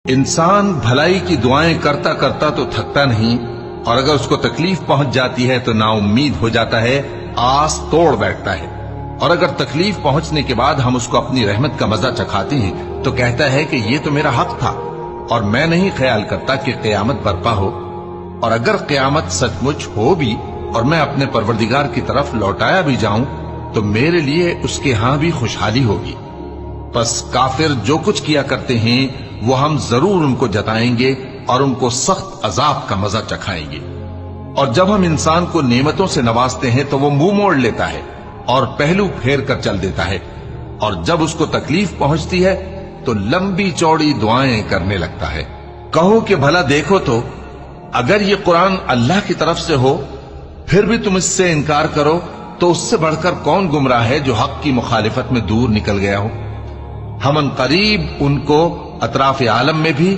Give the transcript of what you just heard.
انسان بھلائی کی دعائیں کرتا کرتا تو تھکتا نہیں، اور اگر اس کو تکلیف پہنچ جاتی ہے تو نا امید ہو جاتا ہے، آس توڑ بیٹھتا ہے۔ اور اگر تکلیف پہنچنے کے بعد ہم اس کو اپنی رحمت کا مزہ چکھاتے ہیں تو کہتا ہے کہ یہ تو میرا حق تھا، اور میں نہیں خیال کرتا کہ قیامت برپا ہو۔ اور اگر قیامت سچ مچ ہو بھی اور میں اپنے پروردگار کی طرف لوٹایا بھی جاؤں تو میرے لیے اس کے ہاں بھی خوشحالی ہوگی۔ پس کافر جو کچھ کیا کرتے ہیں وہ ہم ضرور ان کو جتائیں گے اور ان کو سخت عذاب کا مزہ چکھائیں گے۔ اور جب ہم انسان کو نعمتوں سے نوازتے ہیں تو وہ منہ موڑ لیتا ہے اور پہلو پھیر کر چل دیتا ہے، اور جب اس کو تکلیف پہنچتی ہے تو لمبی چوڑی دعائیں کرنے لگتا ہے۔ کہو کہ بھلا دیکھو تو اگر یہ قرآن اللہ کی طرف سے ہو پھر بھی تم اس سے انکار کرو تو اس سے بڑھ کر کون گمراہ ہے جو حق کی مخالفت میں دور نکل گیا ہو۔ ہم ان قریب ان کو اطراف عالم میں بھی